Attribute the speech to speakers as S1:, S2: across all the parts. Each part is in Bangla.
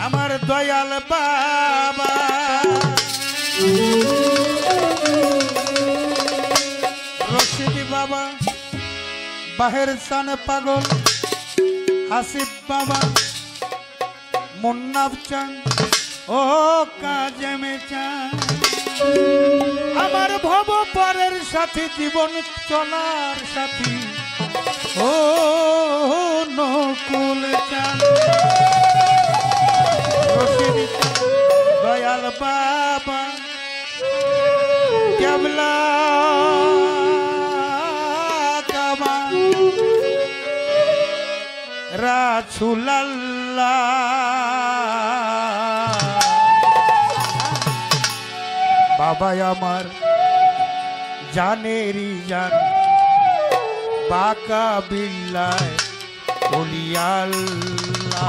S1: আমার দয়াল বাবা রশিদি বাবা বাহের সান পাগল হাসিফ বাবা মুন্নাফ চান ও কাজেমে চান আমার ভব পরের সাথী জীবন চলার সাথী ও নকুল চান রশিদি দয়াল বাবা কেবলা কাবা রাসূলুল্লাহ বাবা আমার জানেরি জান বাকা বিল্লাহ ওলিয়াল্লাহ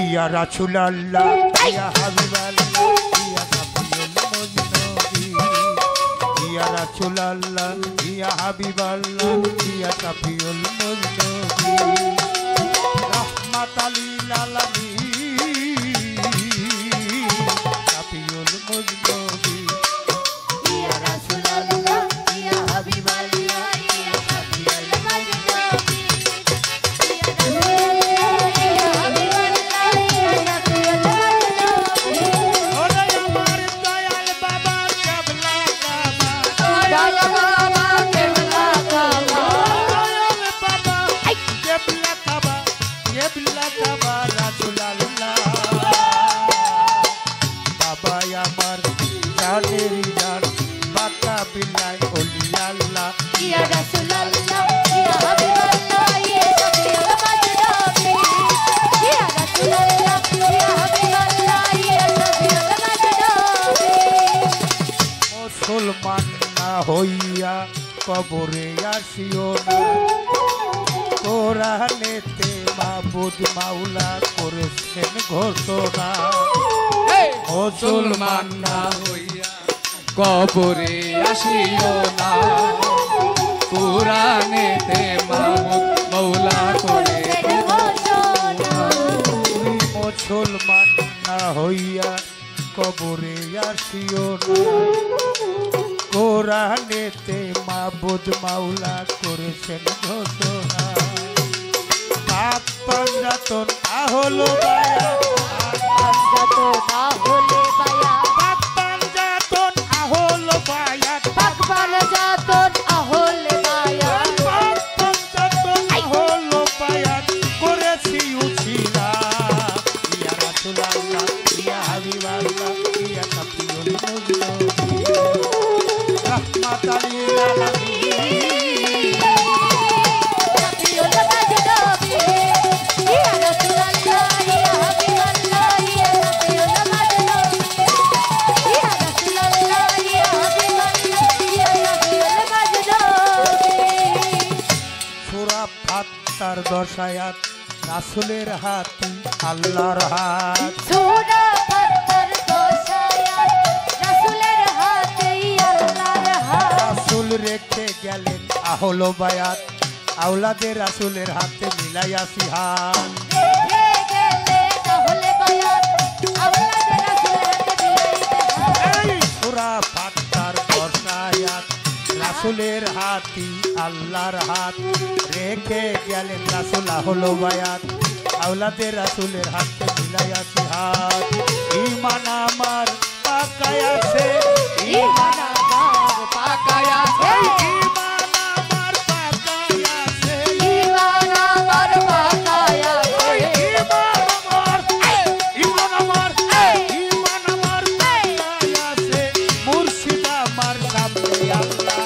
S1: ইয়া রাসূলুল্লাহ ইয়া হাবিবাল্লাহ ইয়া সাফিউল মুজনবী ইয়া রাসূলুল্লাহ ইয়া হাবিবাল্লাহ ইয়া সাফিউল মুজনবী রাহমাতাল লিল আলামিন সাফিউল মুজনবী ইয়া রাসূলুল্লাহ ইয়া হাবিবাল্লাহ ইয়া সাফিউল মুজনবী মুসলমান না হইয়া কবরে আসিও না কোরআনেতে মাবুদ মাওলা করেছেন ঘোষণা
S2: মুসলমান না হইয়া কবরে আসিও না কোরআনেতে মাবুদ মাওলা করেছেন ঘোষণা
S1: মুসলমান না হইয়া কবরে আসিও না কোরআনেতে মাবুদ মাওলা করেছেন ঘোষণা পাপ পাঞ্জাতন আহলো বায়া
S3: পাঞ্জাতন আহলে বায়াত
S1: পাপ পাঞ্জাতন আহলো বায়া
S3: পাক পাঞ্জাতন আহলে বায়াত
S1: পাপ পাঞ্জাতন আহলো বায়া করেছি উছিলা ইয়া রাসূলুল্লাহ ইয়া হাবিবাল্লাহ ইয়া সাফিউল মুজনবী রাহমাতাল লিল আলামিন
S3: সাফিউল মুজনবী ইয়া রাসূলুল্লাহ ইয়া হাবিবাল্লাহ ইয়া সাফিউল মুজনবী ইয়া রাসূলুল্লাহ ইয়া হাবিবাল্লাহ ইয়া সাফিউল মুজনবী
S1: সূরা ফাত্তার 10 আয়াত রাসূলের হাত আল্লাহর হাত
S3: সূরা ফাত্তার 10 আয়াত রাসূলের হাতে আল্লাহর হাত
S1: রাসূল রেখে গেলেন আহলো বায়াত আওলাদে রাসূলের হাতে মিলাইয়াছি হাত
S3: রেখে গেলে আহলে বায়াত আওলাদে রাসূলের হাতে মিলাইতে হাত
S1: এই সূরা ফাত্তার 10 আয়াত রাসূলের হাতি আল্লাহর হাত রেখে গেলেন রাসূল আহলো বায়াত আওলাদে রাসূলের হাতে মিলাইয়াছি হাত ঈমান আমার পাকায় আছে
S3: ঈমান আমার
S2: পাকায় আছে
S1: ঈমান আমার পাকায় আছে
S3: ঈমান আমার পাকায় আছে
S1: ঈমান আমার পাকায় আছে মুর্শিদ আমার সামনে আল্লাহ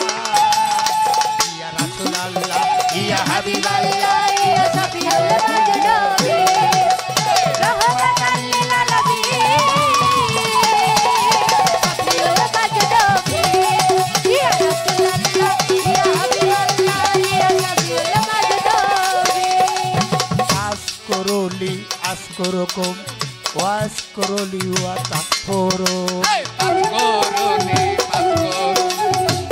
S1: ইয়া রাসূলুল্লাহ ইয়া হাবিবাল্লাহ
S3: হাবিবাল্লাহ ইয়া সাফিউল মুজনবী রাহমাতাল লিল আলামিন সাফিউল মুজনবী ইয়া রাসূলুল্লাহ ইয়া হাবিবাল্লাহ ইয়া সাফিউল মুজনবী
S1: আসকুরুলি আসকুরুকুম ওয়াজ করলি ওয়া তাকফুরু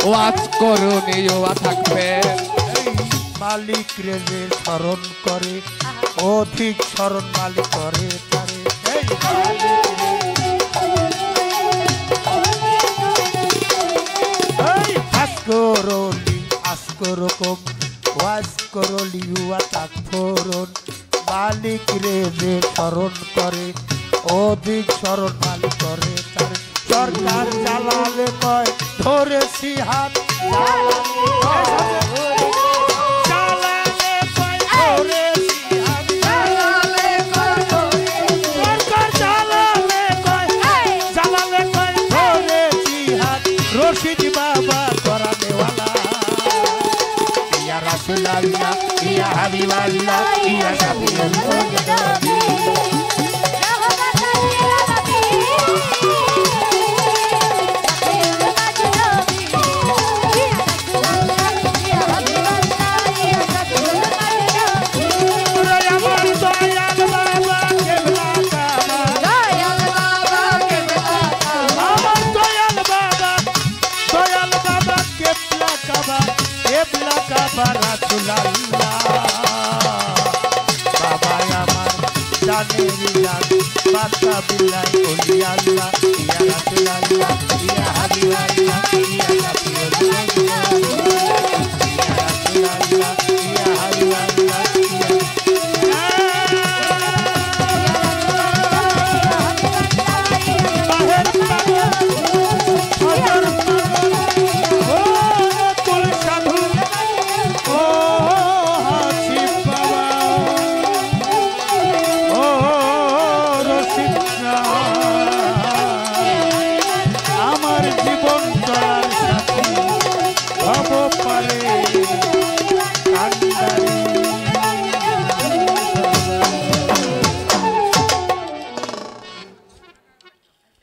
S2: ওয়াজ করুনি ওয়া থাকবে
S1: মালিক রে যে স্মরণ করে অধিক স্মরণ মালিক করে তারে এই মালিক রে এই আসকরলি আসকরকম ওয়াজ করলি ওয়া তাকফুরুন মালিক রে যে স্মরণ করে অধিক স্মরণ মালিক করে তারে সরকার চালালে কয় ধরেছি হাত চালালে কয় ধরেছি হাত সরকার চালালে কয় ধরেছি হাত রশিদ বাবা করা দেওয়ালা ইয়া রাসূলুল্লাহ ইয়া হাবিবাল্লাহ ইয়া শাফিউল্লাহ বাবা আমার জানেরি জান বাদশা বিল্লাহ ওলি আল্লাহ ইয়া রাসূলুল্লাহ ইয়া হাবিবাল্লাহ ইয়া শাফিউল্লাহ ইয়া রাসূলুল্লাহ ইয়া হাবিবাল্লাহ বাহের পাগল সদর পাগল ও কুল সাধু ও হাসিব বাবা ও রশিদ আমার জীবন চলার সাথী হব পারে